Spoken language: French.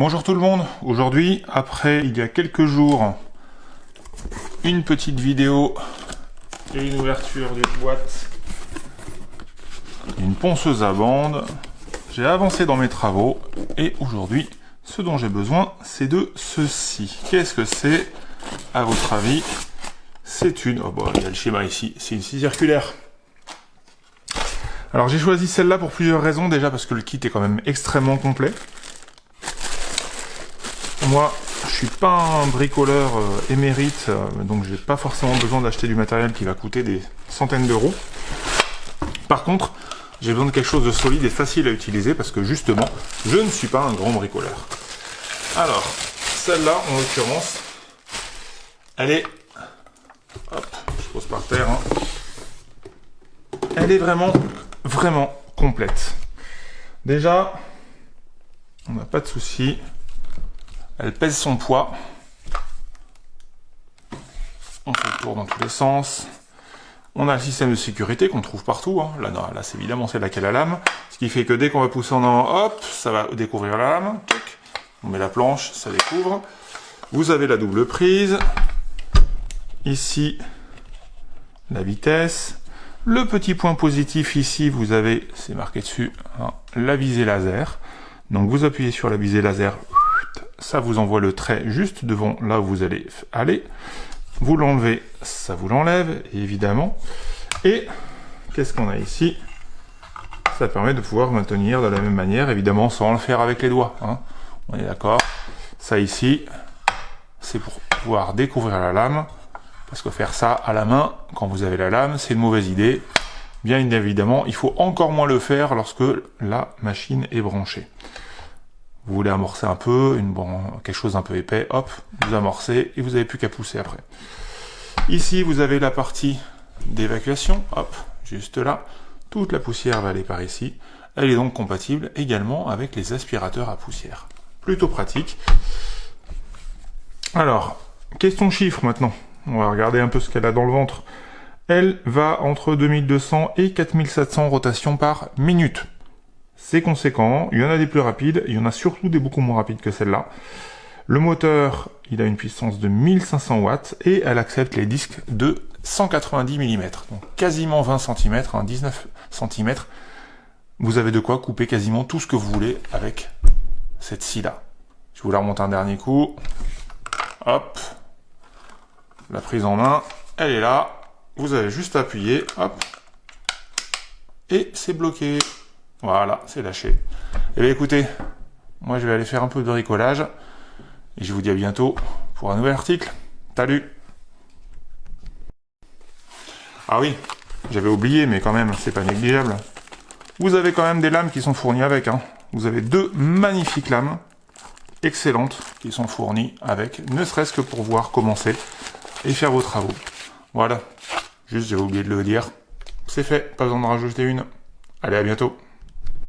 Bonjour tout le monde, aujourd'hui, après il y a quelques jours, une petite vidéo et une ouverture d'une boîte, une ponceuse à bande, j'ai avancé dans mes travaux et aujourd'hui, ce dont j'ai besoin, c'est de ceci. Qu'est-ce que c'est, à votre avis? C'est une... Oh bah, il y a le schéma ici, c'est une scie circulaire. Alors j'ai choisi celle-là pour plusieurs raisons, déjà parce que le kit est quand même extrêmement complet. Moi, je suis pas un bricoleur émérite, donc j'ai pas forcément besoin d'acheter du matériel qui va coûter des centaines d'euros. Par contre, j'ai besoin de quelque chose de solide et facile à utiliser parce que justement, je ne suis pas un grand bricoleur. Alors, celle-là, en l'occurrence, elle est... Hop, je pose par terre. Hein. Elle est vraiment complète. Déjà, on n'a pas de souci. Elle pèse son poids. On fait le tour dans tous les sens. On a le système de sécurité qu'on trouve partout. Hein. Là c'est évidemment c'est laquelle la lame. Ce qui fait que dès qu'on va pousser en avant, hop, ça va découvrir la lame. On met la planche, ça découvre. Vous avez la double prise. Ici, la vitesse. Le petit point positif ici, vous avez, c'est marqué dessus, hein, la visée laser. Donc vous appuyez sur la visée laser. Ça vous envoie le trait juste devant là où vous allez aller. Vous l'enlevez, ça vous l'enlève, évidemment. Et qu'est-ce qu'on a ici? Ça permet de pouvoir maintenir de la même manière, évidemment, sans le faire avec les doigts. Hein. On est d'accord? Ça ici, c'est pour pouvoir découvrir la lame. Parce que faire ça à la main, quand vous avez la lame, c'est une mauvaise idée. Bien évidemment, il faut encore moins le faire lorsque la machine est branchée. Vous voulez amorcer un peu, quelque chose d'un peu épais, hop, vous amorcez et vous n'avez plus qu'à pousser après. Ici, vous avez la partie d'évacuation, hop, juste là. Toute la poussière va aller par ici. Elle est donc compatible également avec les aspirateurs à poussière. Plutôt pratique. Alors, question chiffre maintenant. On va regarder un peu ce qu'elle a dans le ventre. Elle va entre 2200 et 4700 rotations par minute. C'est conséquent, il y en a des plus rapides, il y en a surtout des beaucoup moins rapides que celle-là. Le moteur, il a une puissance de 1500 watts et elle accepte les disques de 190 mm, donc quasiment 20 cm, 19 cm. Vous avez de quoi couper quasiment tout ce que vous voulez avec cette scie-là. Je vous la remonte un dernier coup. Hop, la prise en main, elle est là. Vous avez juste à appuyer, hop, et c'est bloqué. Voilà, c'est lâché. Eh bien écoutez, moi je vais aller faire un peu de bricolage, et je vous dis à bientôt pour un nouvel article. Salut! Ah oui, j'avais oublié, mais quand même, c'est pas négligeable. Vous avez quand même des lames qui sont fournies avec. Hein. Vous avez deux magnifiques lames, excellentes, qui sont fournies avec, ne serait-ce que pour voir commencer et faire vos travaux. Voilà, juste j'avais oublié de le dire. C'est fait, pas besoin de rajouter une. Allez, à bientôt.